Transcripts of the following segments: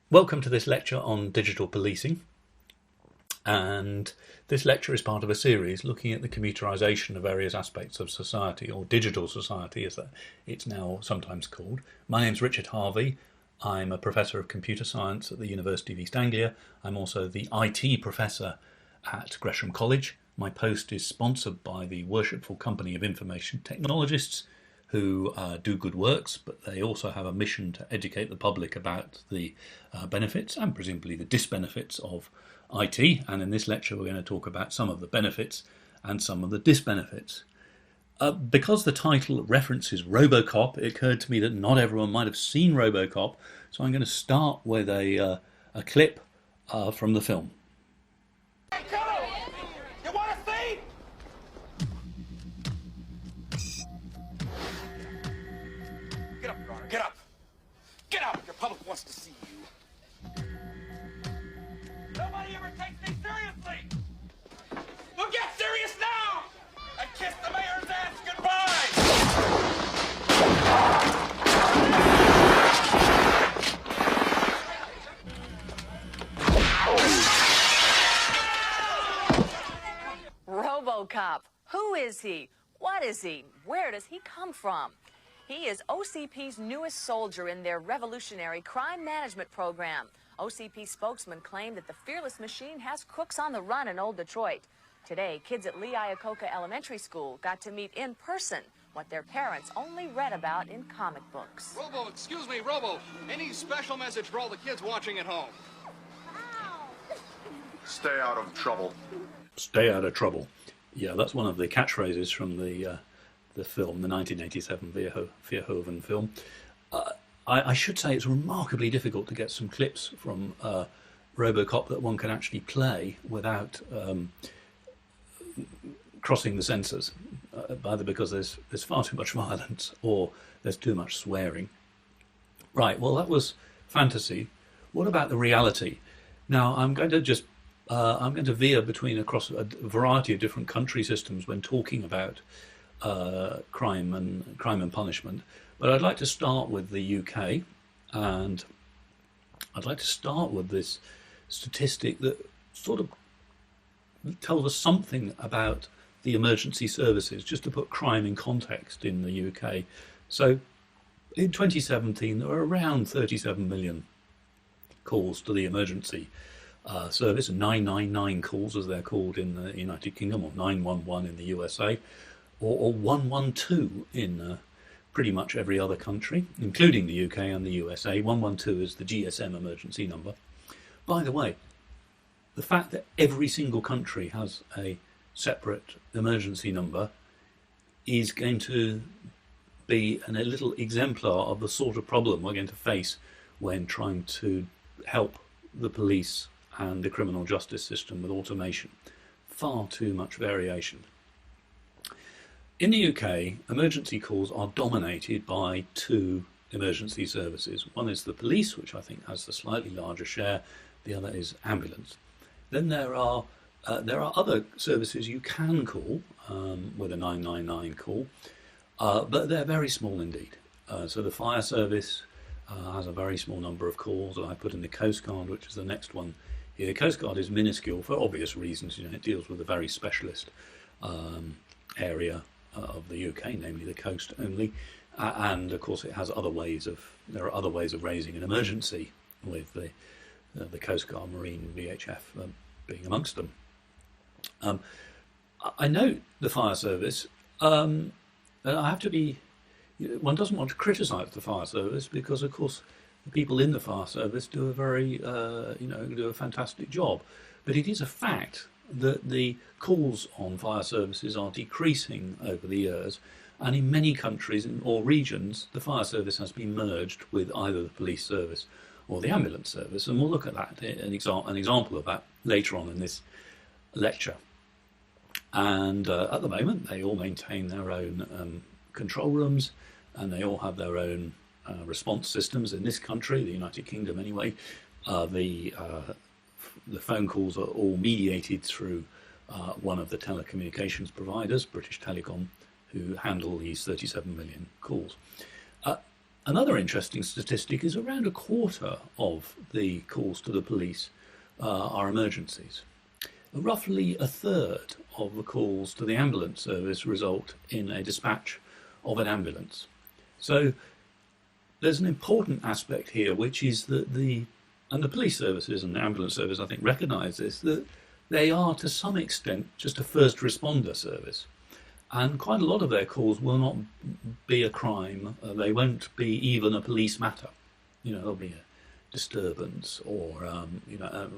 Welcome to this lecture on digital policing, and this lecture is part of a series looking at the computerization of various aspects of society, or digital society as it's now sometimes called. My name's Richard Harvey. I'm a professor of computer science at the University of East Anglia. I'm also the IT professor at Gresham College. My post is sponsored by the Worshipful Company of Information Technologists, who do good works, but they also have a mission to educate the public about the benefits and presumably the disbenefits of IT. And in this lecture, we're going to talk about some of the benefits and some of the disbenefits. Because the title references Robocop, it occurred to me that not everyone might have seen Robocop, so I'm going to start with a clip from the film. Get up! Get up! Your public wants to see you. Nobody ever takes me seriously! Well, get serious now! And kiss the mayor's ass goodbye! Robocop. Who is he? What is he? Where does he come from? He is OCP's newest soldier in their revolutionary crime management program. OCP spokesman claimed that the fearless machine has crooks on the run in Old Detroit. Today, kids at Lee Iacocca Elementary School got to meet in person what their parents only read about in comic books. Robo, excuse me, Robo. Any special message for all the kids watching at home? Stay out of trouble. Stay out of trouble. Yeah, that's one of the catchphrases from the film, the 1987 Verhoeven film. I should say it's remarkably difficult to get some clips from Robocop that one can actually play without crossing the censors, either because there's far too much violence or there's too much swearing. Right, well, that was fantasy. What about the reality? Now, I'm going to veer across a variety of different country systems when talking about crime and punishment, but I'd like to start with the UK, and I'd like to start with this statistic that sort of tells us something about the emergency services, just to put crime in context in the UK. So in 2017 there were around 37 million calls to the emergency service, 999 calls as they're called in the United Kingdom, or 911 in the USA, or 112 in pretty much every other country, including the UK and the USA. 112 is the GSM emergency number. By the way, the fact that every single country has a separate emergency number is going to be a little exemplar of the sort of problem we're going to face when trying to help the police and the criminal justice system with automation. Far too much variation. In the UK, emergency calls are dominated by two emergency services. One is the police, which I think has the slightly larger share. The other is ambulance. Then there are other services you can call with a 999 call, but they're very small indeed. So the fire service has a very small number of calls, and I put in the Coast Guard, which is the next one here. The Coast Guard is minuscule for obvious reasons. It deals with a very specialist area of the UK, namely the coast only, and of course there are other ways of raising an emergency, with the Coast Guard, Marine, VHF being amongst them. I know the fire service. I have to be. One doesn't want to criticise the fire service because, of course, the people in the fire service do a fantastic job. But it is a fact that the calls on fire services are decreasing over the years, and in many countries or regions, the fire service has been merged with either the police service or the ambulance service, and we'll look at that, an example of that later on in this lecture. And at the moment, they all maintain their own control rooms, and they all have their own response systems. In this country, the United Kingdom anyway, the phone calls are all mediated through one of the telecommunications providers, British Telecom, who handle these 37 million calls. Another interesting statistic is around a quarter of the calls to the police are emergencies. Roughly a third of the calls to the ambulance service result in a dispatch of an ambulance. So there's an important aspect here, which is that the police services and the ambulance service, I think, recognise this, that they are to some extent just a first responder service. And quite a lot of their calls will not be a crime. They won't be even a police matter. There'll be a disturbance, or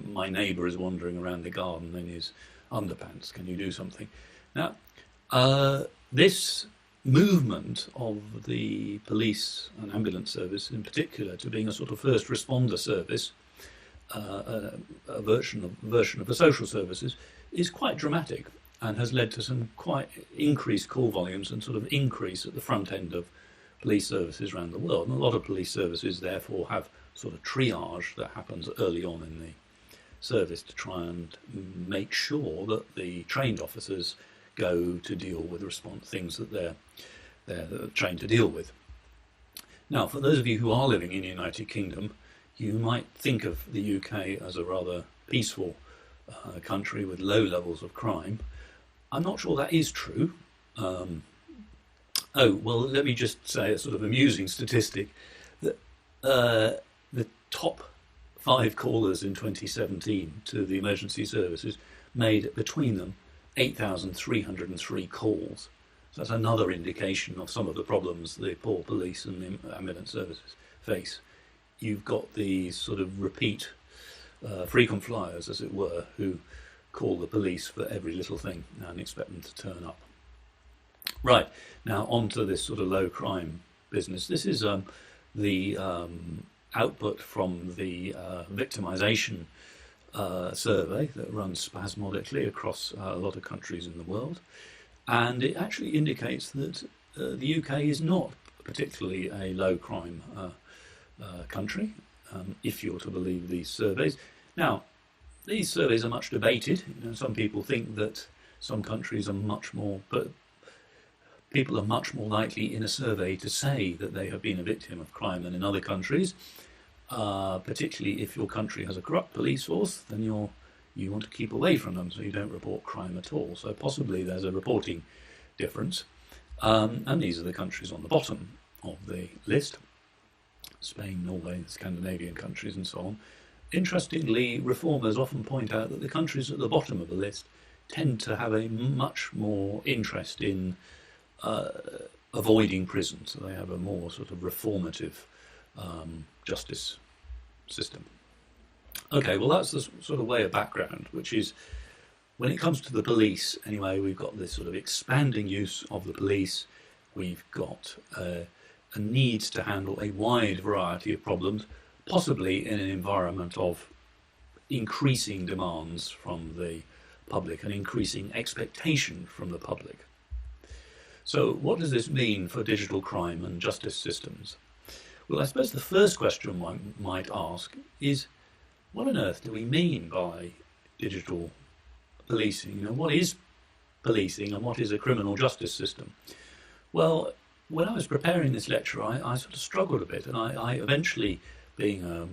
my neighbour is wandering around the garden in his underpants. Can you do something? Now, this movement of the police and ambulance service, in particular, to being a sort of first responder service, a version of the social services, is quite dramatic, and has led to some quite increased call volumes and sort of increase at the front end of police services around the world. And a lot of police services therefore have sort of triage that happens early on in the service to try and make sure that the trained officers go to deal with things that they're trained to deal with. Now, for those of you who are living in the United Kingdom, you might think of the UK as a rather peaceful country with low levels of crime. I'm not sure that is true. Let me just say a sort of amusing statistic that the top 5 callers in 2017 to the emergency services made between them 8,303 calls. So that's another indication of some of the problems the poor police and the ambulance services face. You've got these sort of repeat frequent flyers, as it were, who call the police for every little thing and expect them to turn up. Right, now on to this sort of low crime business. This is the output from the victimization survey that runs spasmodically across a lot of countries in the world. And it actually indicates that the UK is not particularly a low crime country, if you're to believe these surveys. Now, these surveys are much debated. Some people think that some countries are much more, but people are much more likely in a survey to say that they have been a victim of crime than in other countries. Particularly if your country has a corrupt police force, then you want to keep away from them, so you don't report crime at all. So possibly there's a reporting difference. And these are the countries on the bottom of the list: Spain, Norway, the Scandinavian countries, and so on. Interestingly, reformers often point out that the countries at the bottom of the list tend to have a much more interest in avoiding prison, so they have a more sort of reformative justice system. Okay, well, that's the sort of way of background, which is, when it comes to the police, anyway, we've got this sort of expanding use of the police. We've got a need to handle a wide variety of problems, possibly in an environment of increasing demands from the public and increasing expectation from the public. So what does this mean for digital crime and justice systems? Well, I suppose the first question one might ask is, what on earth do we mean by digital policing? What is policing and what is a criminal justice system? Well, when I was preparing this lecture, I sort of struggled a bit, and I eventually, being a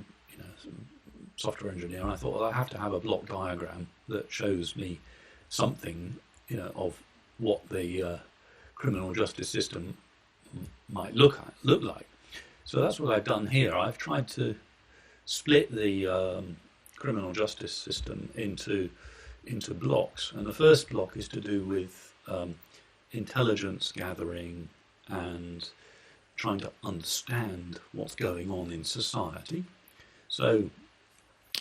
software engineer, I thought, well, I have to have a block diagram that shows me something, of what the criminal justice system might look like. So that's what I've done here. I've tried to split the criminal justice system into blocks, and the first block is to do with intelligence gathering and trying to understand what's going on in society. So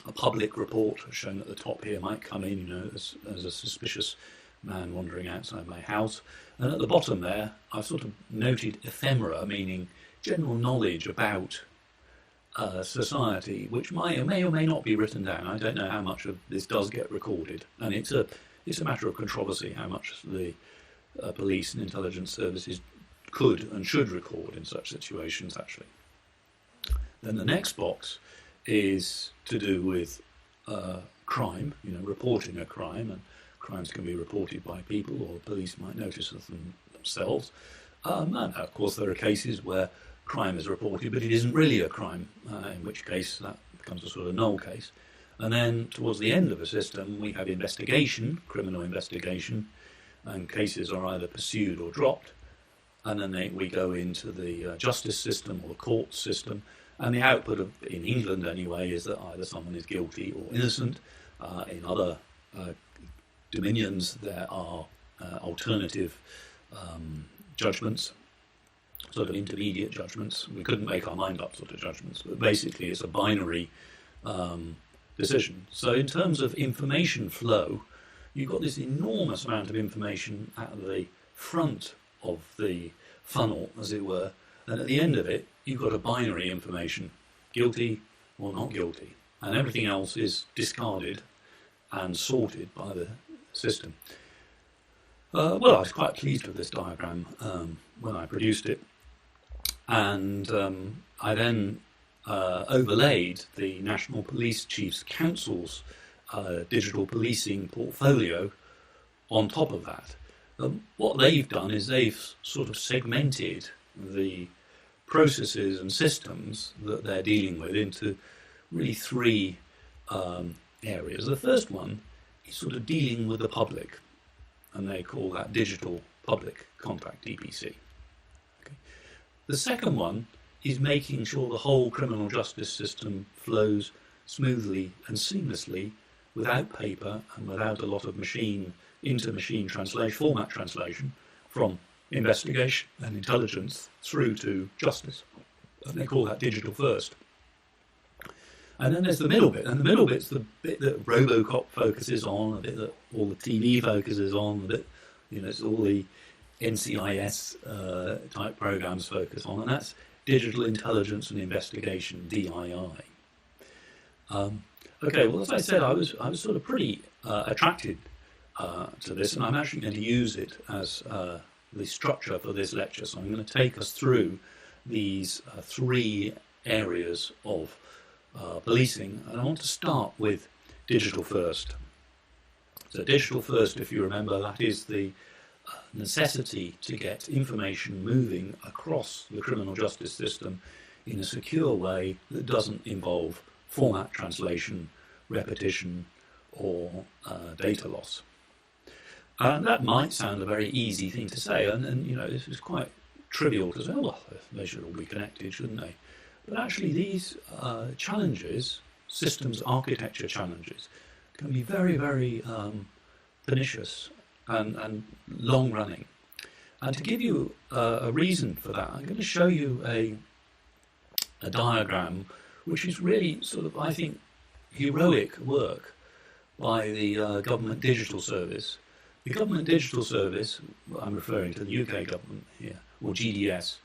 a public report shown at the top here might come in, as a suspicious man wandering outside my house, and at the bottom there I've sort of noted ephemera, meaning general knowledge about society, which may or may not be written down. I don't know how much of this does get recorded, and it's a matter of controversy how much the police and intelligence services could and should record in such situations, actually. Then the next box is to do with crime, reporting a crime, and crimes can be reported by people, or police might notice of them themselves. And of course there are cases where crime is reported, but it isn't really a crime, in which case that becomes a sort of null case. And then towards the end of the system, we have investigation, criminal investigation, and cases are either pursued or dropped. And then we go into the justice system or the court system. And the output of, in England anyway, is that either someone is guilty or innocent. In other dominions, there are alternative judgments, sort of intermediate judgments. We couldn't make our mind up sort of judgments, but basically it's a binary decision. So in terms of information flow, you've got this enormous amount of information at the front of the funnel, as it were, and at the end of it, you've got a binary information, guilty or not guilty, and everything else is discarded and sorted by the system. Well, I was quite pleased with this diagram when I produced it, and I then overlaid the National Police Chiefs Council's digital policing portfolio on top of that. What they've done is they've sort of segmented the processes and systems that they're dealing with into really three areas. The first one is sort of dealing with the public, and they call that digital public contact, DPC. Okay. The second one is making sure the whole criminal justice system flows smoothly and seamlessly without paper and without a lot of machine into machine translation, format translation from investigation and intelligence through to justice. And they call that digital first. And then there's the middle bit, and the middle bit's the bit that Robocop focuses on, the bit that all the TV focuses on, the bit, it's all the NCIS type programs focus on, and that's digital intelligence and investigation, DII. Okay, well, as I said, I was sort of pretty attracted to this, and I'm actually going to use it as the structure for this lecture. So I'm going to take us through these three areas of policing, and I want to start with digital first. So digital first, if you remember, that is the necessity to get information moving across the criminal justice system in a secure way that doesn't involve format translation, repetition, or data loss. That might sound a very easy thing to say, and this is quite trivial to say, well, they should all be connected, shouldn't they? But actually these challenges, systems architecture challenges, can be very, very pernicious and long-running. And to give you a reason for that, I'm going to show you a diagram which is really sort of, I think, heroic work by the Government Digital Service. The Government Digital Service, I'm referring to the UK government here, or GDS,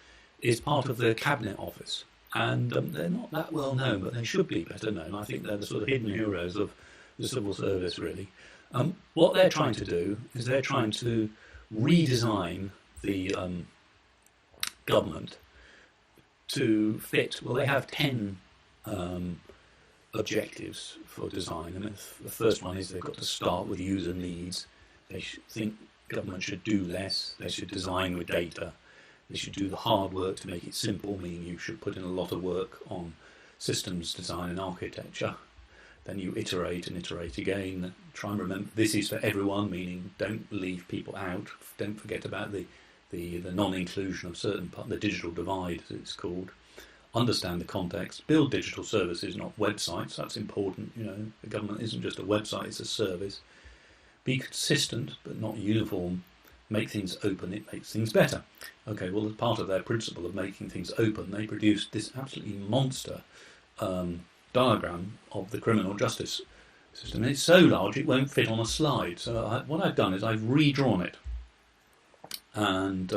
is part of the Cabinet Office. And they're not that well known, but they should be better known. I think they're the sort of hidden heroes of the civil service, really. What they're trying to do is they're trying to redesign the government to fit, well, they have 10 objectives for design. And the first one is they've got to start with user needs. They think government should do less. They should design with data. They should do the hard work to make it simple, meaning you should put in a lot of work on systems design and architecture. Then you iterate and iterate again. Try and remember this is for everyone, meaning don't leave people out. Don't forget about the non-inclusion of certain part, the digital divide, as it's called. Understand the context. Build digital services, not websites. That's important. The government isn't just a website; it's a service. Be consistent, but not uniform. Make things open, it makes things better. Okay, well, as part of their principle of making things open, they produced this absolutely monster diagram of the criminal justice system. And it's so large it won't fit on a slide. So what I've done is I've redrawn it. And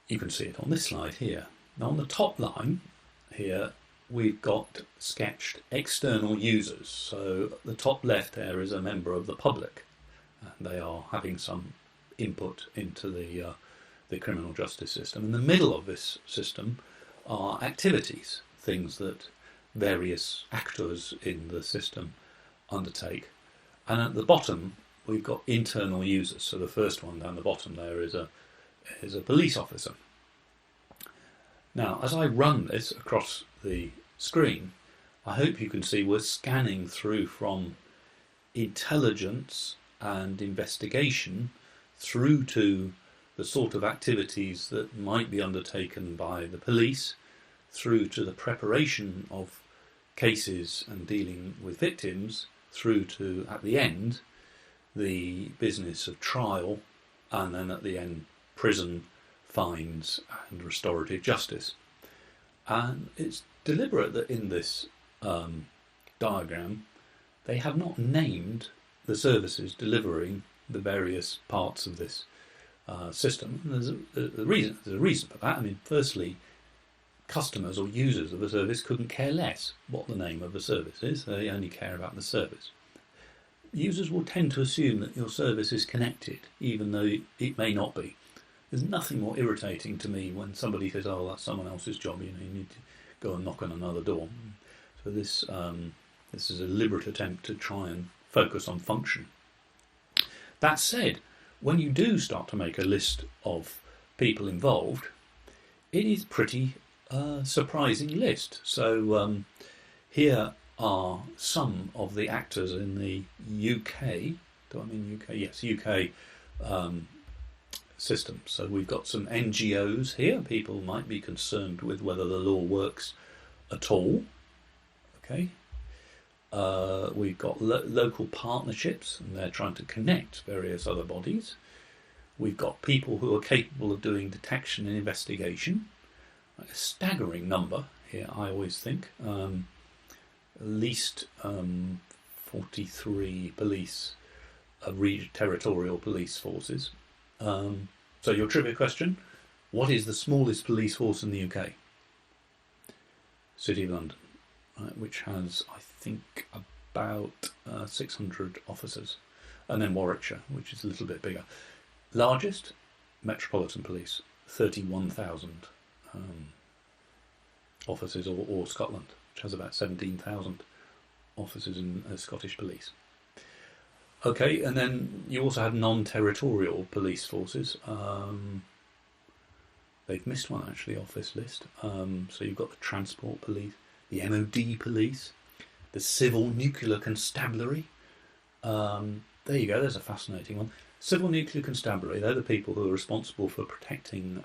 you can see it on this slide here. Now on the top line here, we've got sketched external users. So the top left there is a member of the public. And they are having some input into the criminal justice system. In the middle of this system are activities, things that various actors in the system undertake. And at the bottom, we've got internal users. So the first one down the bottom there is a police officer. Now, as I run this across the screen, I hope you can see we're scanning through from intelligence and investigation through to the sort of activities that might be undertaken by the police, through to the preparation of cases and dealing with victims, through to, at the end, the business of trial, and then at the end, prison, fines and restorative justice. And it's deliberate that in this diagram they have not named the services delivering the various parts of this system. And there's a reason for that. I mean, firstly, customers or users of the service couldn't care less what the name of the service is. They only care about the service. Users will tend to assume that your service is connected, even though it may not be. There's nothing more irritating to me when somebody says, "Oh, that's someone else's job. You need to go and knock on another door." So this is a deliberate attempt to try and focus on function. That said, when you do start to make a list of people involved, it is pretty surprising list. So here are some of the actors in the UK. Do I mean UK? Yes, UK system. So we've got some NGOs here. People might be concerned with whether the law works at all. Okay. We've got local partnerships, and they're trying to connect various other bodies. We've got people who are capable of doing detection and investigation. A staggering number here, I always think. At least 43 police, territorial police forces. So your trivia question, what is the smallest police force in the UK? City of London, right, which has, I think, about 600 officers. And then Warwickshire, which is a little bit bigger. Largest, Metropolitan Police, 31,000 officers, or Scotland, which has about 17,000 officers in Scottish police. Okay, and then you also have non-territorial police forces. They've missed one actually off this list. So you've got the Transport Police, the MOD Police, the Civil Nuclear Constabulary. There you go, there's a fascinating one. Civil Nuclear Constabulary, they're the people who are responsible for protecting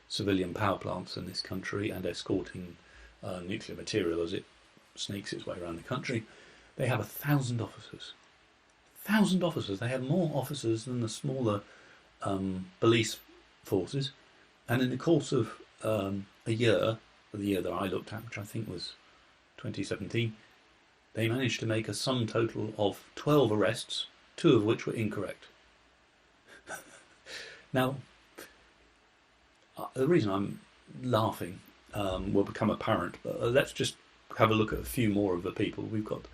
civilian power plants in this country and escorting nuclear material as it sneaks its way around the country. They have 1,000 officers. 1,000 officers. They have more officers than the smaller police forces. And in the course of a year, the year that I looked at, which I think was 2017, they managed to make a sum total of 12 arrests, 2 of which were incorrect. Now, the reason I'm laughing will become apparent, but let's just have a look at a few more of the people. We've got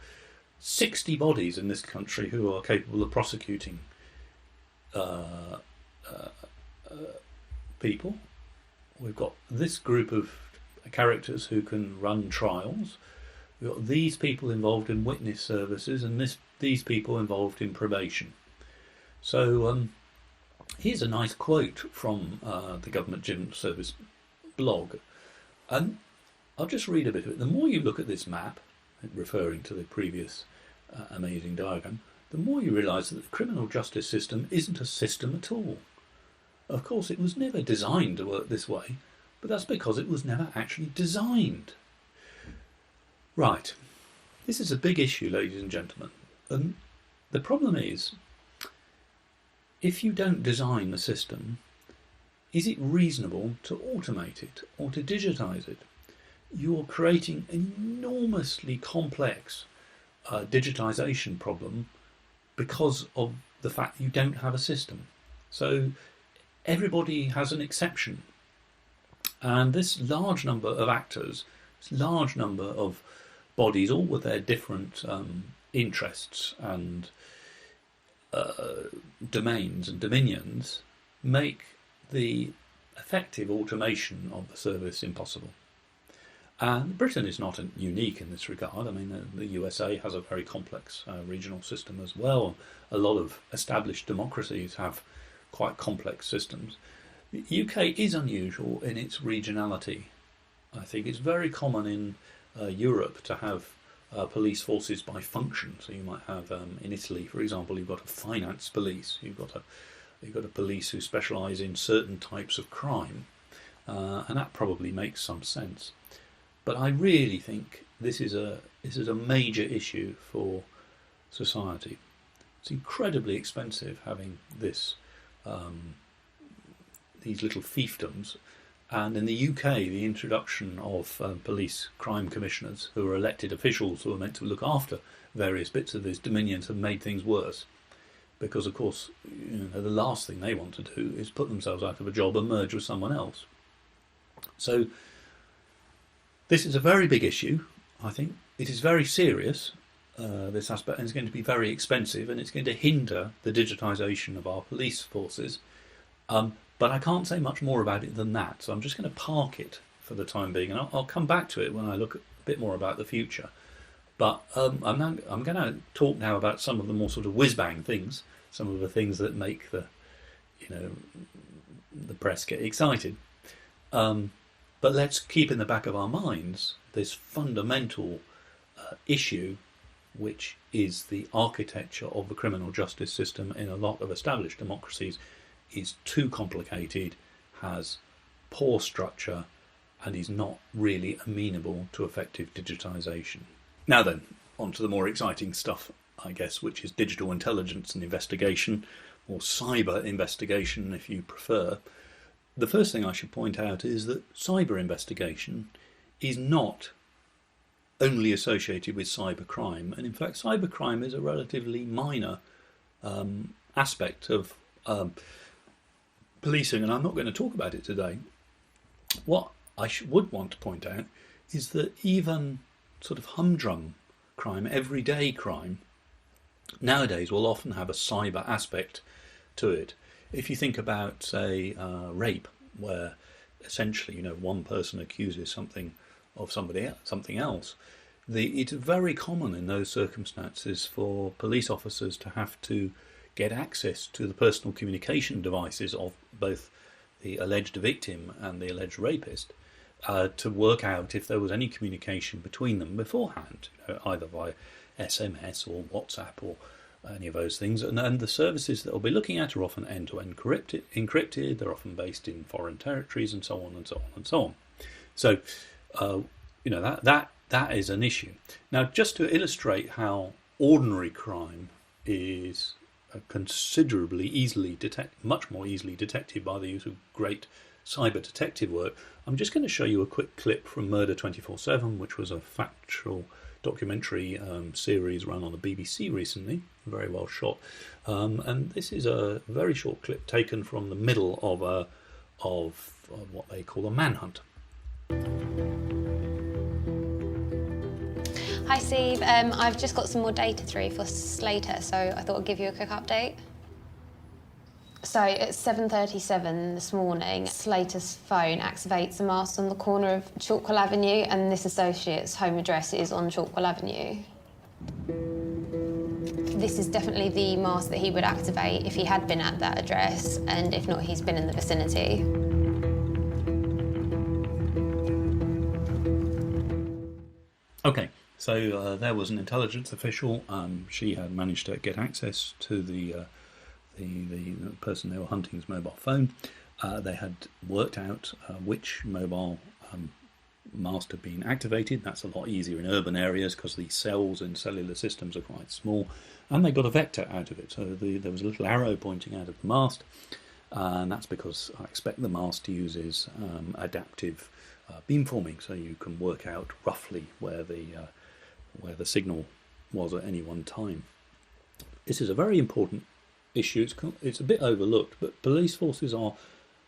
60 bodies in this country who are capable of prosecuting people. We've got this group of characters who can run trials. We've got these people involved in witness services, and these people involved in probation. So here's a nice quote from the Government Gym Service blog. And I'll just read a bit of it. The more you look at this map, referring to the previous amazing diagram, the more you realise that the criminal justice system isn't a system at all. Of course, it was never designed to work this way, but that's because it was never actually designed. Right, this is a big issue, ladies and gentlemen. And the problem is, if you don't design the system, is it reasonable to automate it or to digitise it? You're creating an enormously complex digitisation problem because of the fact that you don't have a system. So everybody has an exception. And this large number of actors, this large number of bodies, all with their different interests and domains and dominions, make the effective automation of the service impossible. And Britain is not unique in this regard. I mean, the USA has a very complex regional system as well. A lot of established democracies have quite complex systems. The UK is unusual in its regionality. I think it's very common in Europe to have police forces by function. So you might have in Italy, for example, you've got a finance police, you've got a police who specialise in certain types of crime, and that probably makes some sense. But I really think this is a major issue for society. It's incredibly expensive having these little fiefdoms. And in the UK, the introduction of police crime commissioners, who are elected officials who are meant to look after various bits of these dominions, have made things worse. Because, of course, the last thing they want to do is put themselves out of a job and merge with someone else. So this is a very big issue, I think. It is very serious, this aspect, and it's going to be very expensive, and it's going to hinder the digitisation of our police forces. But I can't say much more about it than that, so I'm just going to park it for the time being, and I'll come back to it when I look a bit more about the future. But I'm going to talk now about some of the more sort of whiz-bang things, some of the things that make the press get excited. But let's keep in the back of our minds this fundamental issue, which is the architecture of the criminal justice system in a lot of established democracies is too complicated, has poor structure, and is not really amenable to effective digitisation. Now then, on to the more exciting stuff, I guess, which is digital intelligence and investigation, or cyber investigation if you prefer. The first thing I should point out is that cyber investigation is not only associated with cybercrime, and in fact cybercrime is a relatively minor aspect of policing, and I'm not going to talk about it today. What I would want to point out is that even sort of humdrum crime, everyday crime, nowadays will often have a cyber aspect to it. If you think about, say, rape, where essentially, one person accuses something of something else, it's very common in those circumstances for police officers to have to get access to the personal communication devices of both the alleged victim and the alleged rapist to work out if there was any communication between them beforehand, either via SMS or WhatsApp or any of those things. And the services that we'll be looking at are often end-to-end encrypted. They're often based in foreign territories, and so on and so on and so on. So, that is an issue. Now, just to illustrate how ordinary crime is considerably much more easily detected by the use of great cyber detective work, I'm just going to show you a quick clip from Murder 24/7, which was a factual documentary series run on the BBC recently, very well shot. And this is a very short clip taken from the middle of what they call a manhunt. Hi Steve, I've just got some more data through for Slater, so I thought I'd give you a quick update. So at 7:37 this morning, Slater's phone activates a mast on the corner of Chalkwell Avenue, and this associate's home address is on Chalkwell Avenue. This is definitely the mast that he would activate if he had been at that address, and if not, he's been in the vicinity. Okay. So there was an intelligence official. She had managed to get access to the person they were hunting's mobile phone. They had worked out which mobile mast had been activated. That's a lot easier in urban areas because the cells in cellular systems are quite small. And they got a vector out of it. So there was a little arrow pointing out of the mast. And that's because I expect the mast uses adaptive beamforming, so you can work out roughly where the signal was at any one time. This is a very important issue. It's a bit overlooked, but police forces are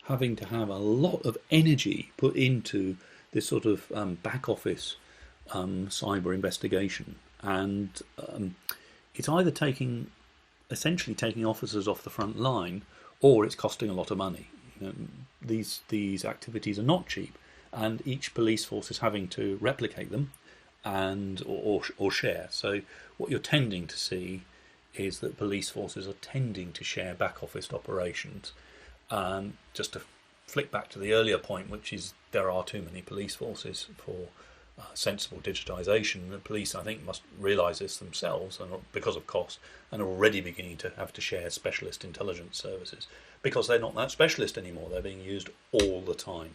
having to have a lot of energy put into this sort of back office cyber investigation, and it's either essentially taking officers off the front line, or it's costing a lot of money. These activities are not cheap, and each police force is having to replicate them and or share. So what you're tending to see is that police forces are tending to share back office operations, just to flick back to the earlier point, which is there are too many police forces for sensible digitisation. The police, I think, must realise this themselves, and because of cost, and are already beginning to have to share specialist intelligence services because they're not that specialist anymore. They're being used all the time.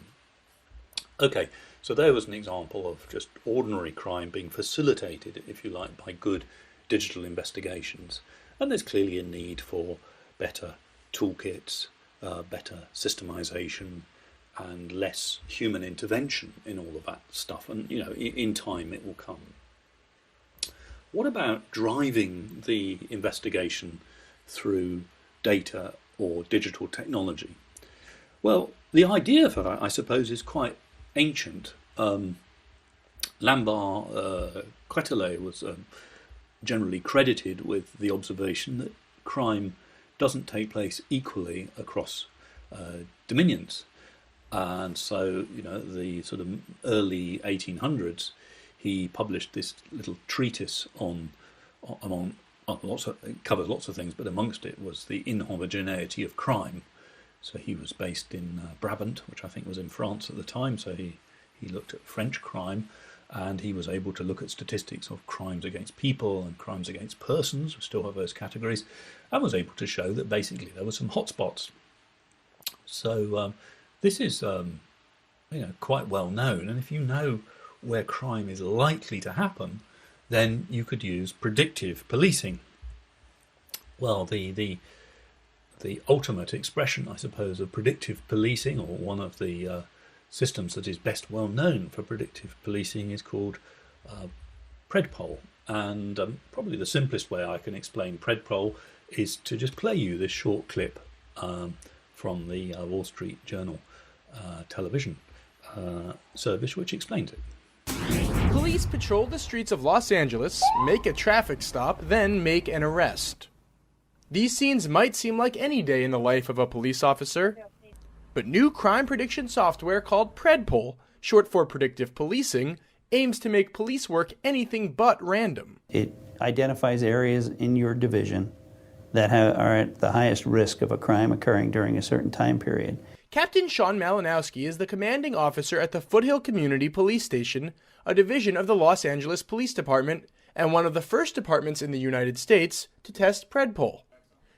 Okay, so there was an example of just ordinary crime being facilitated, if you like, by good digital investigations. And there's clearly a need for better toolkits, better systemisation, and less human intervention in all of that stuff. And, you know, in time it will come. What about driving the investigation through data or digital technology? Well, the idea for that, I suppose, is quite ancient. Quetelet was generally credited with the observation that crime doesn't take place equally across dominions. And so, you know, the sort of early 1800s, he published this little treatise it covers lots of things, but amongst it was the inhomogeneity of crime. So he was based in Brabant, which I think was in France at the time, so he looked at French crime, and he was able to look at statistics of crimes against people and crimes against persons, we still have those categories, and was able to show that basically there were some hotspots. So this is quite well known, and if you know where crime is likely to happen, then you could use predictive policing. Well, the ultimate expression, I suppose, of predictive policing, or one of the systems that is best well known for predictive policing, is called predpol. And probably the simplest way I can explain predpol is to just play you this short clip from the Wall Street Journal television service, which explains it. Police patrol the streets of Los Angeles, make a traffic stop, then make an arrest. These scenes might seem like any day in the life of a police officer, but new crime prediction software called predpol, short for predictive policing, aims to make police work anything but random. It identifies areas in your division that are at the highest risk of a crime occurring during a certain time period. Captain Sean Malinowski is the commanding officer at the Foothill Community Police Station, a division of the Los Angeles Police Department, and one of the first departments in the United States to test predpol.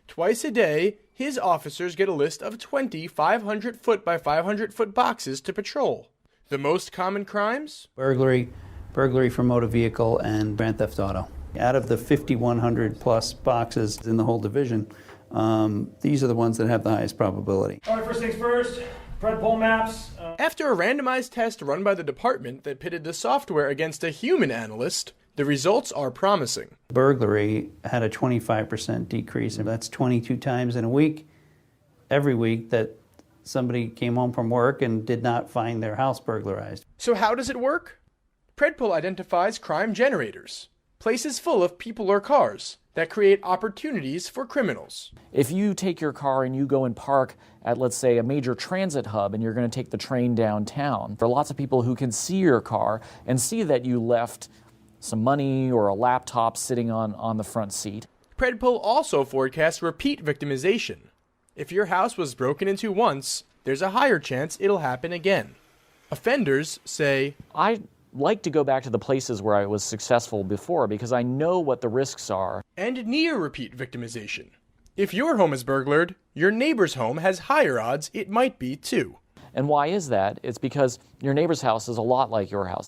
Twice a day, his officers get a list of 20 500-foot by 500-foot boxes to patrol. The most common crimes? Burglary for motor vehicle, and grand theft auto. Out of the 5,100 plus boxes in the whole division, these are the ones that have the highest probability. All right, first things first, predpol maps. After a randomized test run by the department that pitted the software against a human analyst, the results are promising. Burglary had a 25% decrease, and that's 22 times in a week, every week that somebody came home from work and did not find their house burglarized. So how does it work? Predpol identifies crime generators, places full of people or cars that create opportunities for criminals. If you take your car and you go and park at, let's say, a major transit hub and you're going to take the train downtown, there are lots of people who can see your car and see that you left some money or a laptop sitting on the front seat. Predpol also forecasts repeat victimization. If your house was broken into once, there's a higher chance it'll happen again. Offenders say, I like to go back to the places where I was successful before because I know what the risks are. And near repeat victimization. If your home is burglared, your neighbor's home has higher odds it might be too. And why is that? It's because your neighbor's house is a lot like your house.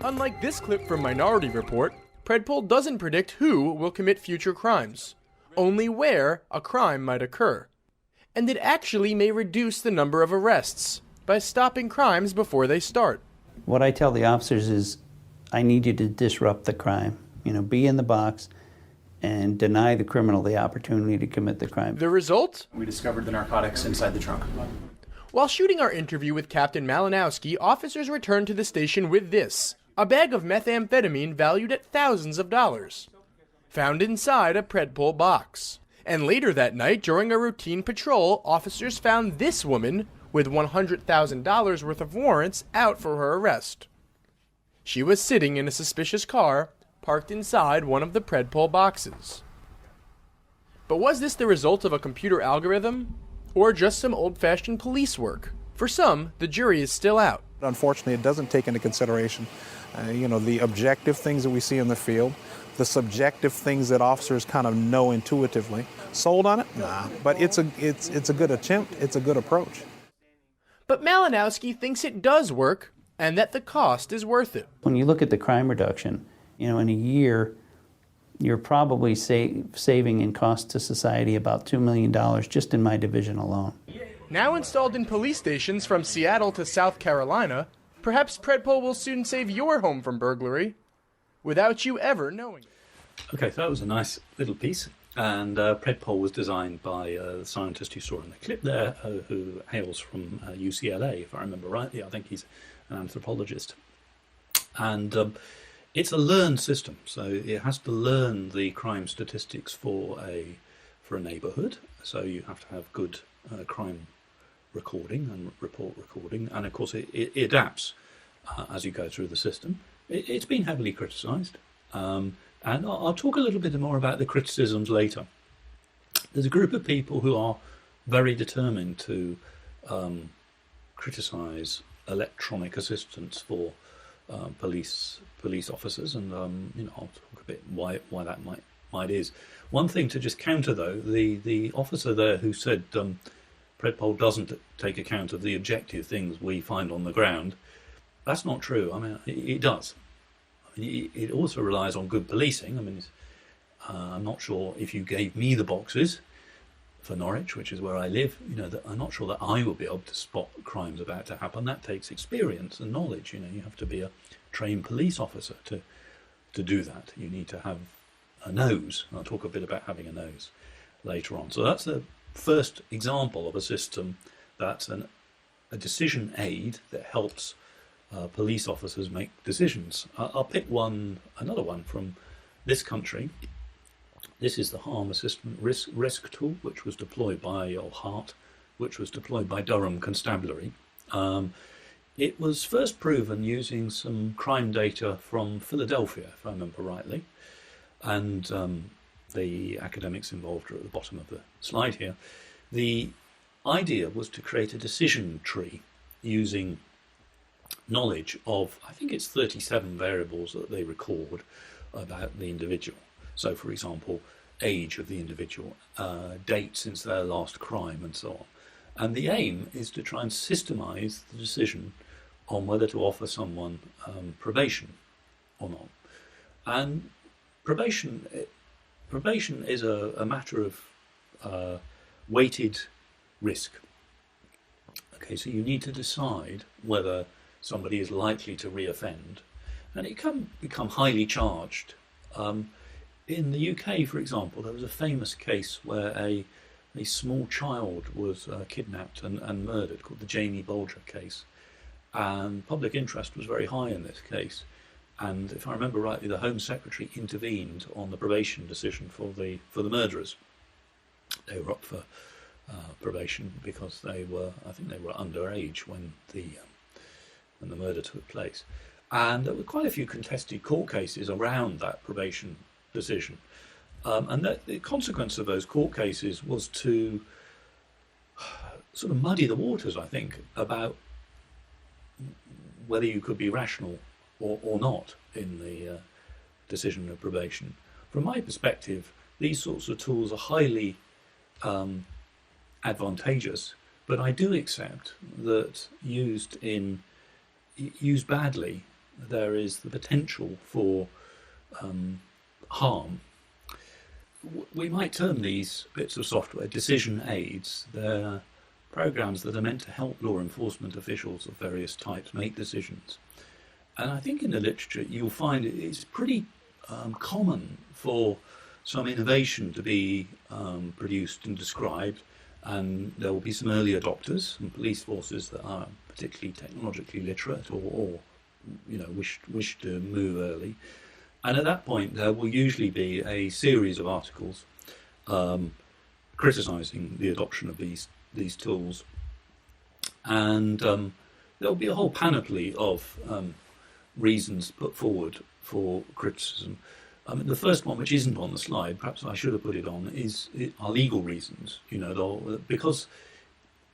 Unlike this clip from Minority Report, predpol doesn't predict who will commit future crimes, only where a crime might occur. And it actually may reduce the number of arrests by stopping crimes before they start. What I tell the officers is, I need you to disrupt the crime. Be in the box and deny the criminal the opportunity to commit the crime. The result? We discovered the narcotics inside the trunk. While shooting our interview with Captain Malinowski, officers returned to the station with this: a bag of methamphetamine valued at thousands of dollars, found inside a predpol box. And later that night, during a routine patrol, officers found this woman with $100,000 worth of warrants out for her arrest. She was sitting in a suspicious car parked inside one of the predpol boxes. But was this the result of a computer algorithm, or just some old-fashioned police work? For some, the jury is still out. Unfortunately, it doesn't take into consideration, the objective things that we see in the field, the subjective things that officers kind of know intuitively. Sold on it? Nah, but it's a good attempt. It's a good approach. But Malinowski thinks it does work, and that the cost is worth it. When you look at the crime reduction, in a year, you're probably saving in cost to society about $2 million just in my division alone. Now installed in police stations from Seattle to South Carolina, perhaps Predpol will soon save your home from burglary without you ever knowing it. Okay, so that was a nice little piece. And Predpol was designed by the scientist you saw in the clip there, who hails from UCLA, if I remember rightly. I think he's an anthropologist. And it's a learned system, so it has to learn the crime statistics for a neighbourhood. So you have to have good crime recording and report recording, and of course it adapts as you go through the system. It's been heavily criticised, and I'll talk a little bit more about the criticisms later. There's a group of people who are very determined to criticise electronic assistance for police officers, and I'll talk a bit why that might is. One thing to just counter though, the officer there who said Predpol doesn't take account of the objective things we find on the ground, that's not true. I mean, it does. I mean, it also relies on good policing. I mean, I'm not sure if you gave me the boxes for Norwich, which is where I live, I'm not sure that I would be able to spot crimes about to happen. That takes experience and knowledge. You have to be a trained police officer to do that. You need to have a nose. I'll talk a bit about having a nose later on. So that's the first example of a system that's a decision aid that helps police officers make decisions. I'll pick another one from this country. This is the Harm Assessment Risk Tool, which was deployed by HART, which was deployed by Durham Constabulary. It was first proven using some crime data from Philadelphia, if I remember rightly, and the academics involved are at the bottom of the slide here. The idea was to create a decision tree using knowledge of, I think it's 37 variables that they record about the individual. So, for example, age of the individual, date since their last crime, and so on. And the aim is to try and systemize the decision on whether to offer someone probation or not. And probation is a matter of weighted risk. Okay, so you need to decide whether somebody is likely to reoffend, and it can become highly charged. In the UK, for example, there was a famous case where a small child was kidnapped and murdered, called the Jamie Bolger case. And public interest was very high in this case. And if I remember rightly, the Home Secretary intervened on the probation decision for the murderers. They were up for probation because I think they were underage when the murder took place. And there were quite a few contested court cases around that probation decision. And the consequence of those court cases was to sort of muddy the waters, I think, about whether you could be rational or not in the decision of probation. From my perspective, these sorts of tools are highly advantageous, but I do accept that used badly, there is the potential for harm. We might term these bits of software decision aids. They're programs that are meant to help law enforcement officials of various types make decisions. And I think in the literature you'll find it's pretty common for some innovation to be produced and described, and there will be some early adopters and police forces that are particularly technologically literate or wish to move early. And at that point, there will usually be a series of articles criticising the adoption of these tools, and there'll be a whole panoply of reasons put forward for criticism. I mean, the first one, which isn't on the slide, perhaps I should have put it on, are legal reasons. Because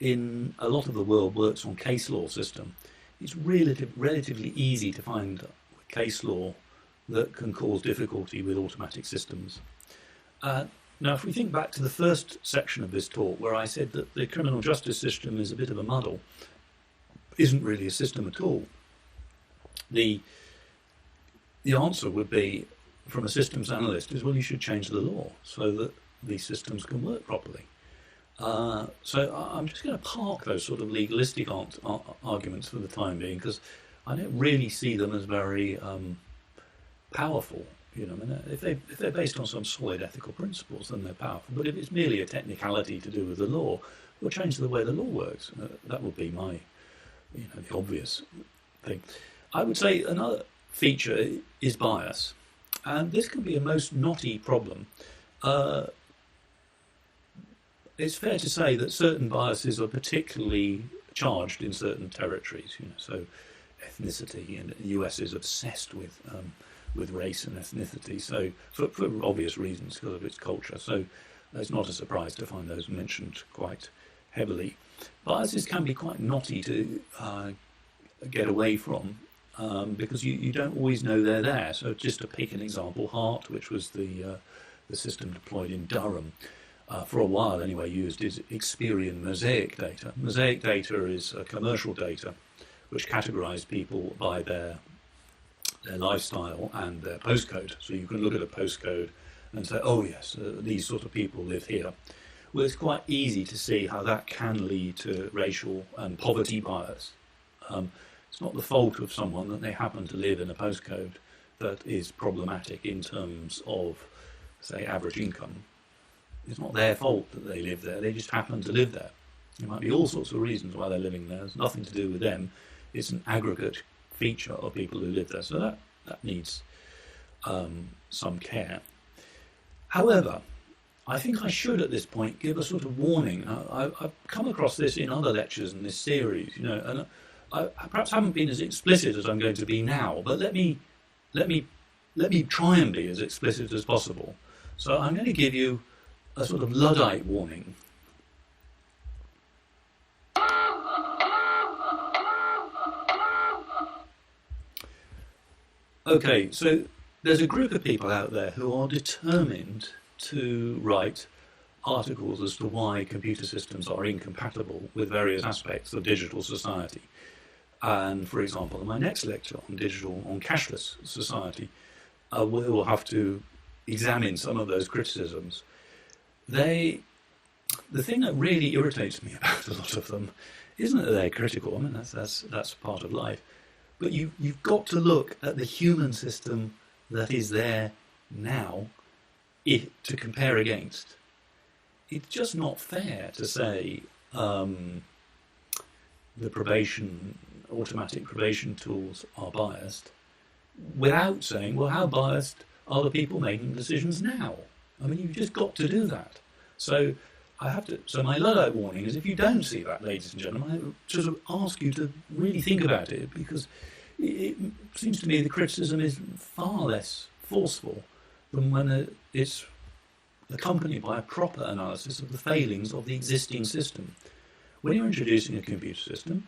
in a lot of the world works on case law system, it's relatively easy to find case law that can cause difficulty with automatic systems. Now, if we think back to the first section of this talk, where I said that the criminal justice system is a bit of a muddle, isn't really a system at all, the answer would be, from a systems analyst, is, well, you should change the law so that these systems can work properly. So I'm just going to park those sort of legalistic arguments for the time being, because I don't really see them as very powerful. If they're based on some solid ethical principles, then they're powerful. But if it's merely a technicality to do with the law, we'll change the way the law works. That would be my, the obvious thing. I would say another feature is bias, and this can be a most knotty problem. It's fair to say that certain biases are particularly charged in certain territories. So ethnicity, and the US is obsessed with race and ethnicity, so for obvious reasons, because of its culture. So it's not a surprise to find those mentioned quite heavily. Biases can be quite knotty to get away from, because you don't always know they're there. So just to pick an example, HART, which was the system deployed in Durham, for a while anyway, used is Experian Mosaic data. Mosaic data is commercial data which categorise people by their lifestyle and their postcode. So you can look at a postcode and say, oh yes, these sort of people live here. Well, it's quite easy to see how that can lead to racial and poverty bias. It's not the fault of someone that they happen to live in a postcode that is problematic in terms of, say, average income. It's not their fault that they live there, they just happen to live there. There might be all sorts of reasons why they're living there. It's nothing to do with them. It's an aggregate feature of people who live there. So that needs some care. However, I think I should at this point give a sort of warning. I've come across this in other lectures in this series, and I perhaps haven't been as explicit as I'm going to be now, but let me try and be as explicit as possible. So I'm going to give you a sort of Luddite warning. Okay, so there's a group of people out there who are determined to write articles as to why computer systems are incompatible with various aspects of digital society. And for example, in my next lecture on cashless society, we'll have to examine some of those criticisms. The thing that really irritates me about a lot of them isn't that they're critical. I mean, that's part of life. But you've got to look at the human system that is there now to compare against. It's just not fair to say the automatic probation tools are biased without saying, well, how biased are the people making decisions now? I mean, you've just got to do that. So my Luddite warning is, if you don't see that, ladies and gentlemen, I sort of ask you to really think about it, because it seems to me the criticism is far less forceful than when it's accompanied by a proper analysis of the failings of the existing system. When you're introducing a computer system,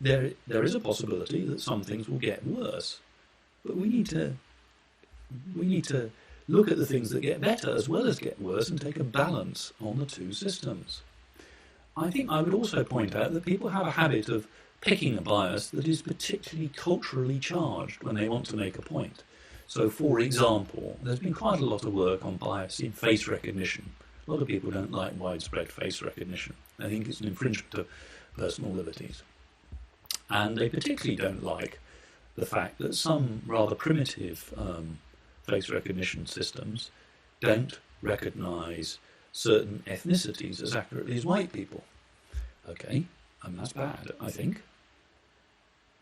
there is a possibility that some things will get worse, but we need to look at the things that get better as well as get worse and take a balance on the two systems. I think I would also point out that people have a habit of picking a bias that is particularly culturally charged when they want to make a point. So, for example, there's been quite a lot of work on bias in face recognition. A lot of people don't like widespread face recognition. They think it's an infringement of personal liberties. And they particularly don't like the fact that some rather primitive face recognition systems don't recognise certain ethnicities as accurately as white people. Okay, and that's bad, I think.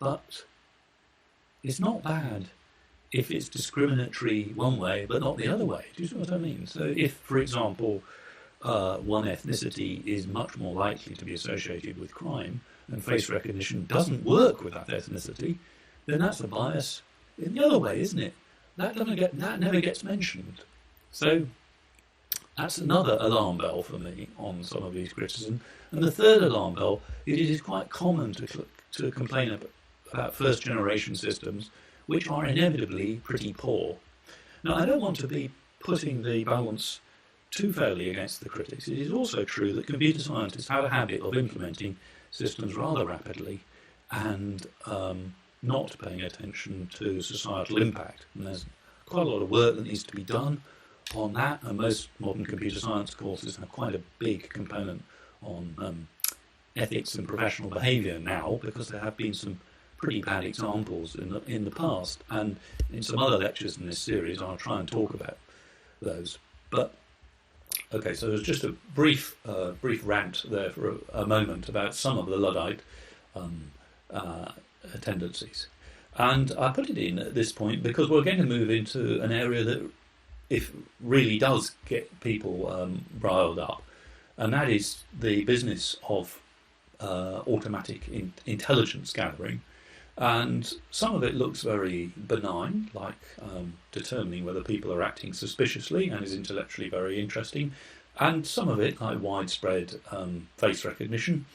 But it's not bad if it's discriminatory one way but not the other way. Do you see what I mean? So if, for example, one ethnicity is much more likely to be associated with crime and face recognition doesn't work with that ethnicity, then that's a bias in the other way, isn't it? that never gets mentioned. So that's another alarm bell for me on some of these criticisms. And the third alarm bell is it is quite common to complain about first-generation systems, which are inevitably pretty poor. Now, I don't want to be putting the balance too fairly against the critics. It is also true that computer scientists have a habit of implementing systems rather rapidly and not paying attention to societal impact. And there's quite a lot of work that needs to be done on that, and most modern computer science courses have quite a big component on ethics and professional behaviour now, because there have been some pretty bad examples in the past, and in some other lectures in this series I'll try and talk about those. But okay, so there's just a brief rant there for a moment about some of the Luddite tendencies. And I put it in at this point because we're going to move into an area that really does get people riled up, and that is the business of automatic intelligence gathering. And some of it looks very benign, like determining whether people are acting suspiciously, and is intellectually very interesting. And some of it, like widespread face recognition,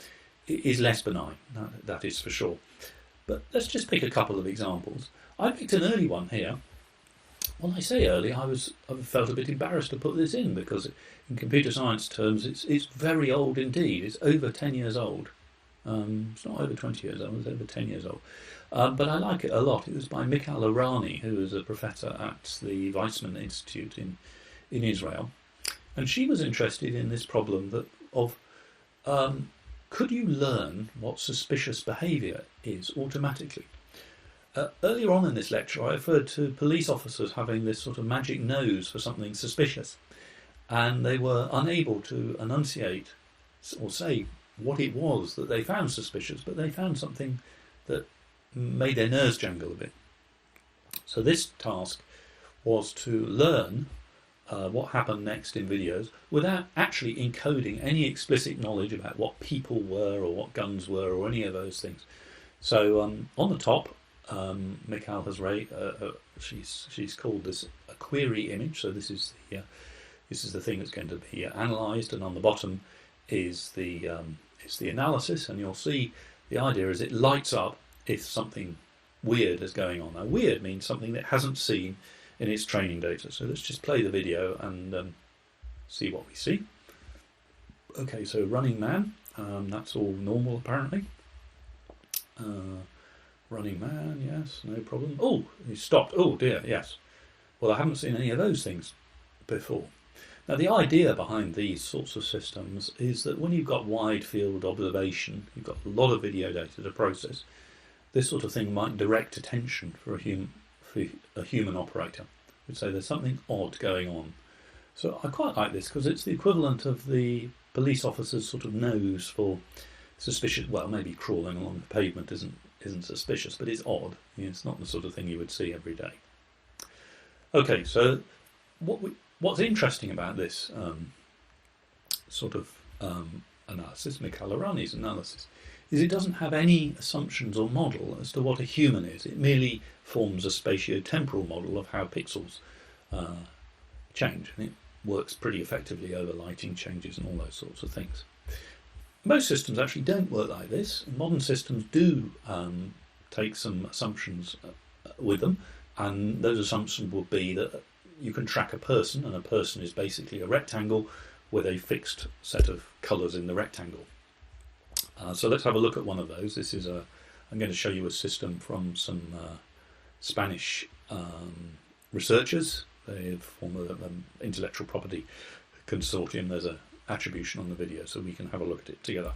is less benign, that is for sure. But let's just pick a couple of examples. I picked an early one here. When I say early, I felt a bit embarrassed to put this in, because in computer science terms it's very old indeed. It's over 10 years old. It's not over 20 years old, it's over 10 years old. But I like it a lot. It was by Mikhail Arani, who is a professor at the Weizmann Institute in Israel. And she was interested in this problem of could you learn what suspicious behaviour is automatically? Earlier on in this lecture, I referred to police officers having this sort of magic nose for something suspicious, and they were unable to enunciate or say what it was that they found suspicious, but they found something that made their nerves jangle a bit. So this task was to learn what happened next in videos without actually encoding any explicit knowledge about what people were or what guns were or any of those things. So on the top, Mikhail has she's called this a query image. So this is the thing that's going to be analysed, and on the bottom is the analysis, and you'll see the idea is it lights up if something weird is going on. Now, weird means something that hasn't seen in its training data. So let's just play the video and see what we see. Okay, so running man, that's all normal apparently. Running man, yes, no problem. Oh, he stopped. Oh dear, yes. Well, I haven't seen any of those things before. Now, the idea behind these sorts of systems is that when you've got wide field observation, you've got a lot of video data to process, this sort of thing might direct attention for a human operator. We'd say there's something odd going on. So I quite like this because it's the equivalent of the police officer's sort of nose for suspicious. Well, maybe crawling along the pavement isn't suspicious, but it's odd. It's not the sort of thing you would see every day. Okay, so what's interesting about this analysis, Mikhail Arani's analysis, is it doesn't have any assumptions or model as to what a human is. It merely forms a spatio-temporal model of how pixels change, and it works pretty effectively over lighting changes and all those sorts of things. Most systems actually don't work like this. Modern systems do take some assumptions with them, and those assumptions would be that you can track a person, and a person is basically a rectangle with a fixed set of colours in the rectangle. So let's have a look at one of those. I'm going to show you a system from some Spanish researchers. They form an intellectual property consortium. There's an attribution on the video, so we can have a look at it together.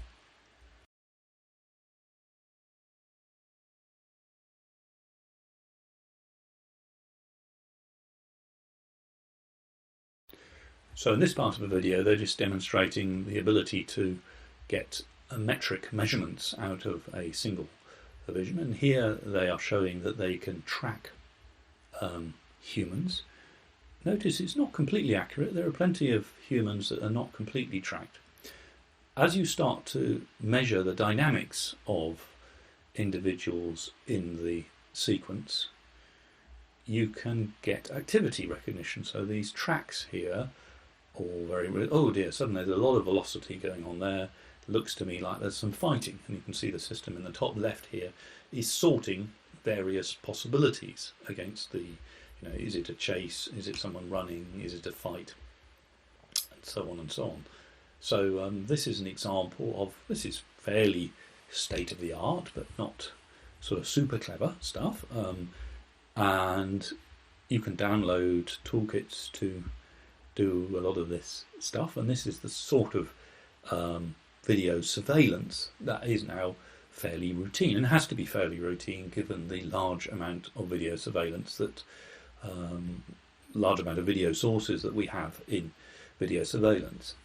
So in this part of the video, they're just demonstrating the ability to get metric measurements out of a single vision, and here they are showing that they can track humans. Notice it's not completely accurate. There are plenty of humans that are not completely tracked. As you start to measure the dynamics of individuals in the sequence, you can get activity recognition. So these tracks here, all very, oh dear, suddenly there's a lot of velocity going on there. Looks to me like there's some fighting, and you can see the system in the top left here is sorting various possibilities against the, is it a chase, is it someone running, is it a fight, and so on and so on. So this is an example of, this is fairly state-of-the-art, but not sort of super clever stuff, and you can download toolkits to do a lot of this stuff, and this is the sort of video surveillance that is now fairly routine, and has to be fairly routine given the large amount of video surveillance that large amount of video sources that we have in video surveillance.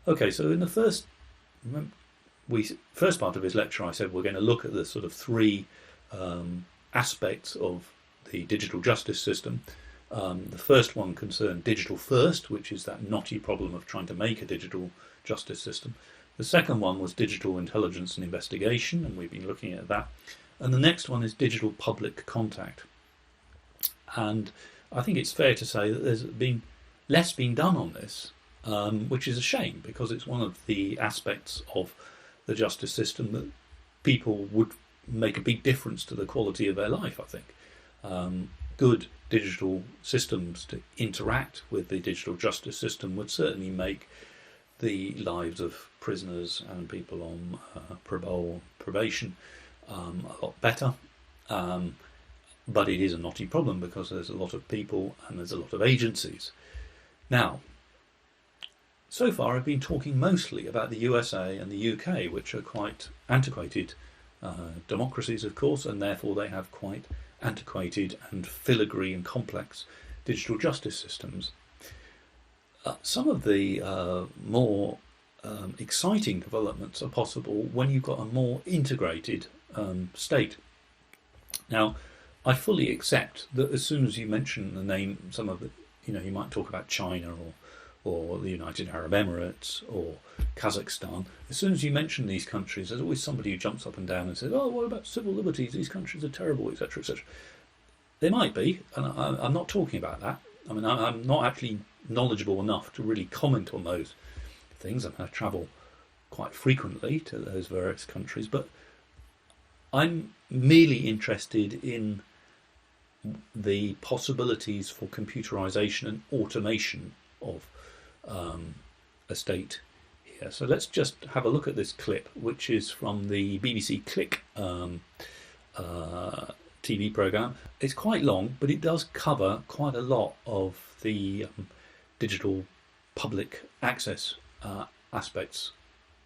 Okay, so in the first part of his lecture, I said we're going to look at the sort of three aspects of the digital justice system. The first one concerned digital first, which is that knotty problem of trying to make a digital justice system. The second one was digital intelligence and investigation, and we've been looking at that. And the next one is digital public contact. And I think it's fair to say that there's been less being done on this, which is a shame, because it's one of the aspects of the justice system that people would make a big difference to the quality of their life, I think. Good digital systems to interact with the digital justice system would certainly make the lives of prisoners and people on probation a lot better. But it is a knotty problem because there's a lot of people and there's a lot of agencies. Now, so far I've been talking mostly about the USA and the UK, which are quite antiquated democracies, of course, and therefore they have quite antiquated and filigree and complex digital justice systems. Some of the more exciting developments are possible when you've got a more integrated state. Now, I fully accept that as soon as you mention the name, some of the, you might talk about China or the United Arab Emirates or Kazakhstan. As soon as you mention these countries, there's always somebody who jumps up and down and says, oh, what about civil liberties? These countries are terrible, etc., etc. They might be, and I'm not talking about that. I mean, I'm not actually knowledgeable enough to really comment on those things. I travel quite frequently to those various countries, but I'm merely interested in the possibilities for computerization and automation of a state here. So let's just have a look at this clip, which is from the BBC Click TV programme. It's quite long, but it does cover quite a lot of the digital public access aspects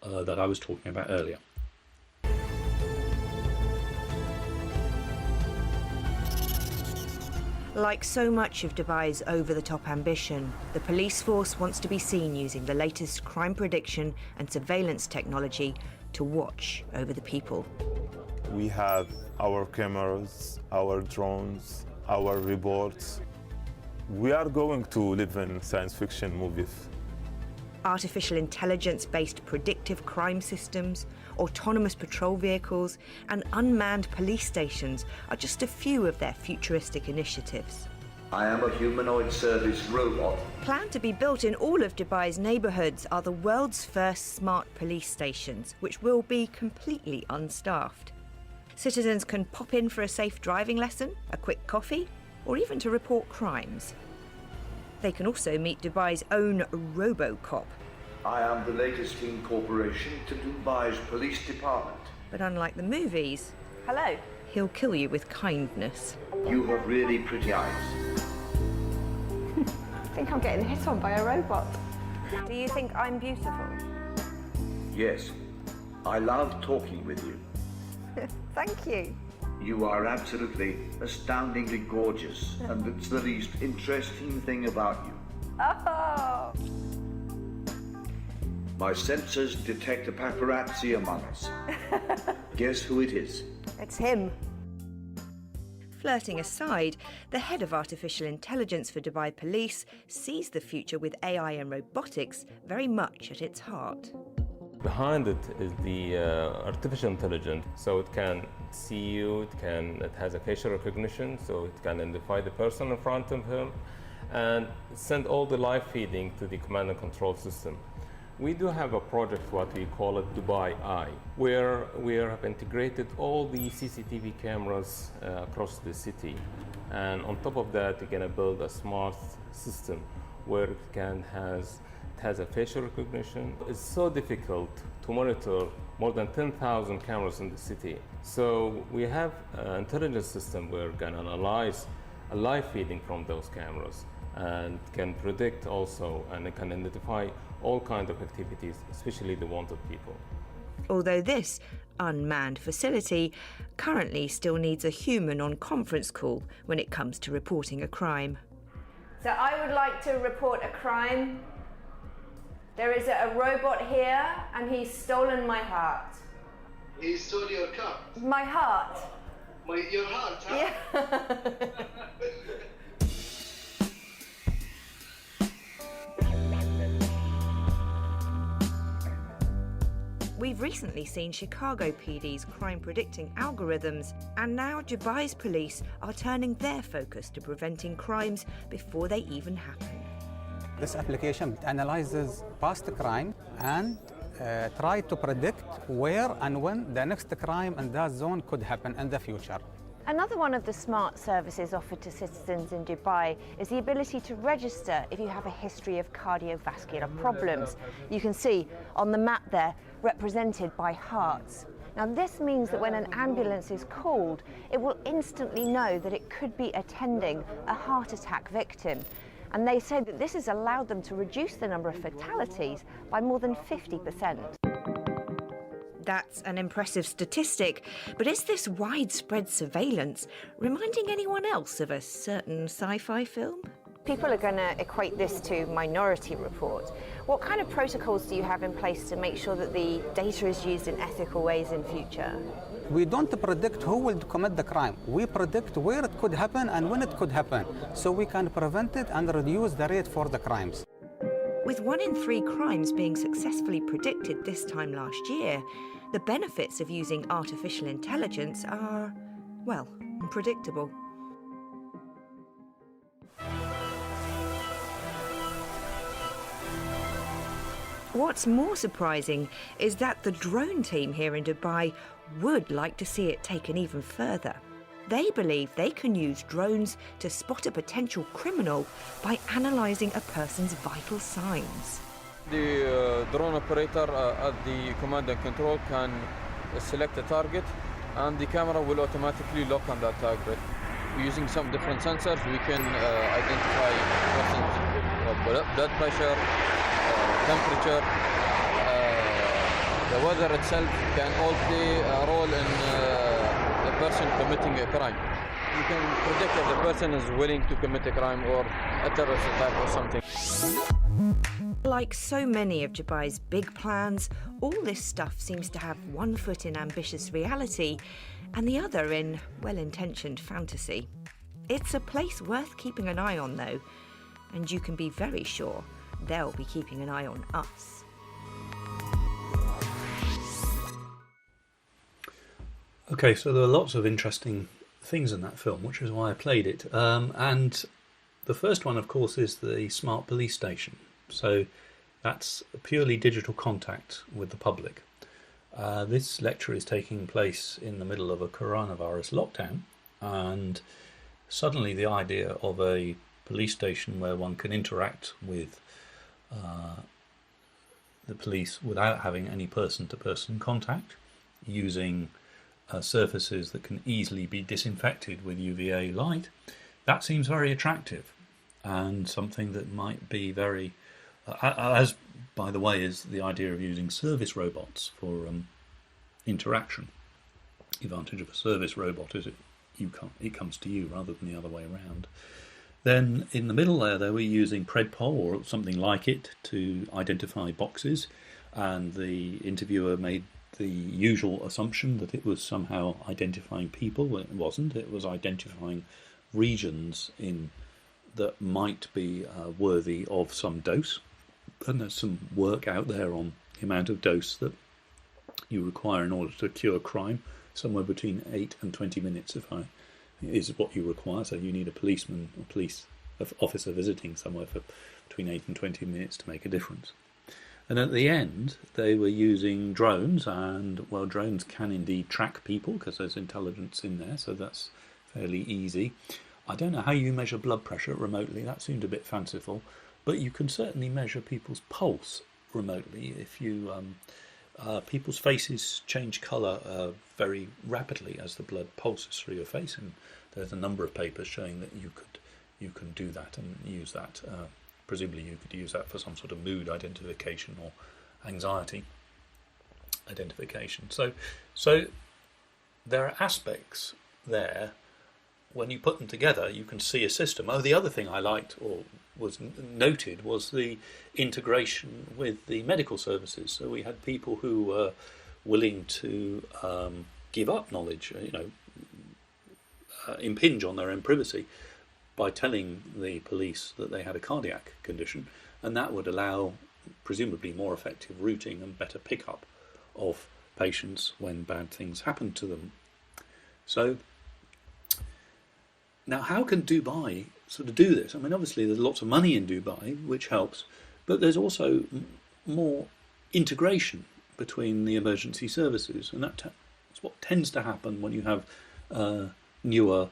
that I was talking about earlier. Like so much of Dubai's over-the-top ambition, the police force wants to be seen using the latest crime prediction and surveillance technology to watch over the people. We have our cameras, our drones, our reports. We are going to live in science fiction movies. Artificial intelligence-based predictive crime systems, autonomous patrol vehicles, and unmanned police stations are just a few of their futuristic initiatives. I am a humanoid service robot. Planned to be built in all of Dubai's neighbourhoods are the world's first smart police stations, which will be completely unstaffed. Citizens can pop in for a safe driving lesson, a quick coffee, or even to report crimes. They can also meet Dubai's own Robocop. I am the latest incorporation to Dubai's police department. But unlike the movies, hello, he'll kill you with kindness. You have really pretty eyes. I think I'm getting hit on by a robot. Do you think I'm beautiful? Yes, I love talking with you. Thank you. You are absolutely astoundingly gorgeous, and it's the least interesting thing about you. Oh! My sensors detect a paparazzi among us. Guess who it is? It's him. Flirting aside, the head of artificial intelligence for Dubai Police sees the future with AI and robotics very much at its heart. Behind it is the artificial intelligence, so it can see you, it has a facial recognition, so it can identify the person in front of him and send all the live feeding to the command and control system. We do have a project, what we call it Dubai Eye, where we have integrated all the CCTV cameras across the city. And on top of that, you're going to build a smart system where it has a facial recognition. It's so difficult to monitor more than 10,000 cameras in the city. So we have an intelligence system where we can analyze a live feeding from those cameras and can predict also, and it can identify all kinds of activities, especially the wanted people. Although this unmanned facility currently still needs a human on conference call when it comes to reporting a crime. So I would like to report a crime. There is a robot here and he's stolen my heart. He stole your car? My heart. Your heart, huh? Yeah. We've recently seen Chicago PD's crime-predicting algorithms, and now Dubai's police are turning their focus to preventing crimes before they even happen. This application analyzes past crime and try to predict where and when the next crime in that zone could happen in the future. Another one of the smart services offered to citizens in Dubai is the ability to register if you have a history of cardiovascular problems. You can see on the map there, represented by hearts. Now this means that when an ambulance is called, it will instantly know that it could be attending a heart attack victim. And they say that this has allowed them to reduce the number of fatalities by more than 50%. That's an impressive statistic, but is this widespread surveillance reminding anyone else of a certain sci-fi film? People are going to equate this to Minority Report. What kind of protocols do you have in place to make sure that the data is used in ethical ways in future? We don't predict who will commit the crime. We predict where it could happen and when it could happen, so we can prevent it and reduce the rate for the crimes. With 1 in 3 crimes being successfully predicted this time last year, the benefits of using artificial intelligence are, well, predictable. What's more surprising is that the drone team here in Dubai would like to see it taken even further. They believe they can use drones to spot a potential criminal by analysing a person's vital signs. The drone operator at the command and control can select a target and the camera will automatically lock on that target. Using some different sensors, we can identify person's blood pressure, temperature. The weather itself can all play a role in the person committing a crime. You can predict if the person is willing to commit a crime or a terrorist attack or something. Like so many of Dubai's big plans, all this stuff seems to have one foot in ambitious reality and the other in well-intentioned fantasy. It's a place worth keeping an eye on, though, and you can be very sure they'll be keeping an eye on us. Okay, so there are lots of interesting things in that film, which is why I played it. And the first one, of course, is the smart police station. So that's purely digital contact with the public. This lecture is taking place in the middle of a coronavirus lockdown, and suddenly the idea of a police station where one can interact with the police without having any person-to-person contact, using surfaces that can easily be disinfected with UVA light, that seems very attractive and something that might be very, as by the way is the idea of using service robots for interaction. The advantage of a service robot is it comes to you rather than the other way around. Then in the middle there we're using Predpol or something like it to identify boxes, and the interviewer made the usual assumption that it was somehow identifying people when it wasn't. It was identifying regions that might be worthy of some dose, and there's some work out there on the amount of dose that you require in order to cure crime. Somewhere between 8 and 20 minutes is what you require. So you need a policeman or police officer visiting somewhere for between 8 and 20 minutes to make a difference. And at the end, they were using drones, and, well, drones can indeed track people because there's intelligence in there, so that's fairly easy. I don't know how you measure blood pressure remotely. That seemed a bit fanciful, but you can certainly measure people's pulse remotely. If you people's faces change colour very rapidly as the blood pulses through your face, and there's a number of papers showing that you can do that and use that. Presumably you could use that for some sort of mood identification or anxiety identification. So there are aspects there. When you put them together, you can see a system. Oh, the other thing I liked or was noted was the integration with the medical services. So we had people who were willing to give up knowledge, impinge on their own privacy by telling the police that they had a cardiac condition, and that would allow presumably more effective routing and better pickup of patients when bad things happen to them. So now, how can Dubai sort of do this? I mean, obviously there's lots of money in Dubai, which helps, but there's also more integration between the emergency services, and that's what tends to happen when you have newer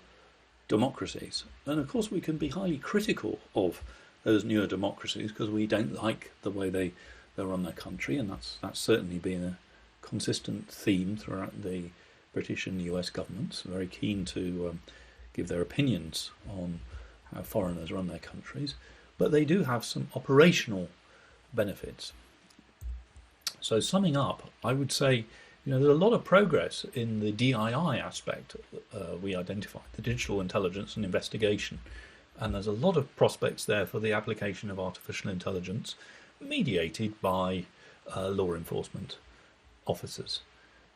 democracies. And of course we can be highly critical of those newer democracies because we don't like the way they run their country, and that's certainly been a consistent theme throughout the British and US governments, very keen to give their opinions on how foreigners run their countries, but they do have some operational benefits. So summing up, I would say, there's a lot of progress in the DII aspect we identified, the digital intelligence and investigation, and there's a lot of prospects there for the application of artificial intelligence mediated by law enforcement officers.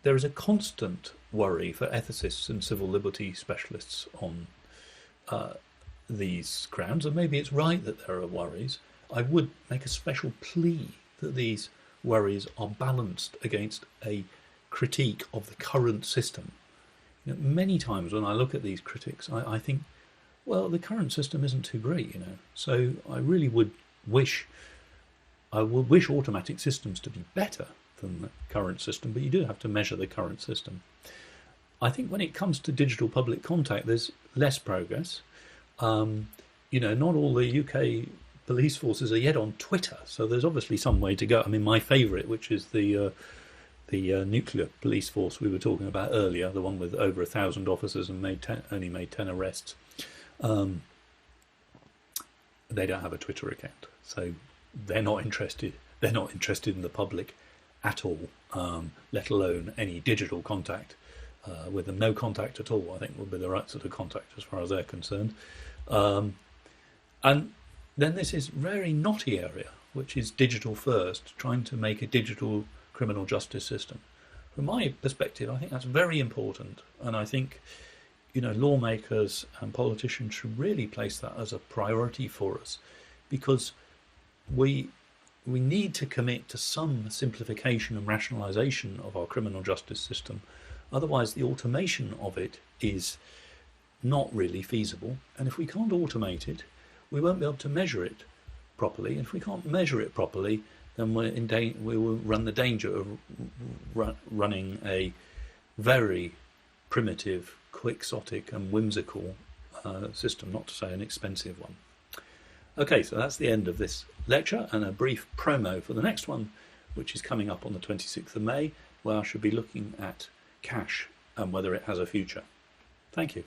There is a constant worry for ethicists and civil liberty specialists on these grounds, and maybe it's right that there are worries. I would make a special plea that these worries are balanced against a critique of the current system. Many times when I look at these critics, I think, well, the current system isn't too great, So I really would wish automatic systems to be better than the current system, but you do have to measure the current system. I think when it comes to digital public contact, there's less progress. Not all the UK police forces are yet on Twitter, so there's obviously some way to go. I mean, my favourite, which is the nuclear police force we were talking about earlier, the one with over 1,000 officers and only made 10 arrests. They don't have a Twitter account, so they're not interested. They're not interested in the public at all, let alone any digital contact with them. No contact at all, I think, would be the right sort of contact as far as they're concerned. And then this is very knotty area, which is digital first, trying to make a digital criminal justice system. From my perspective, I think that's very important, and I think lawmakers and politicians should really place that as a priority for us, because we need to commit to some simplification and rationalisation of our criminal justice system. Otherwise, the automation of it is not really feasible, and if we can't automate it, we won't be able to measure it properly. And if we can't measure it properly, then we will run the danger of running a very primitive, quixotic and whimsical system, not to say an expensive one. Okay, so that's the end of this lecture and a brief promo for the next one, which is coming up on the 26th of May, where I should be looking at cash and whether it has a future. Thank you.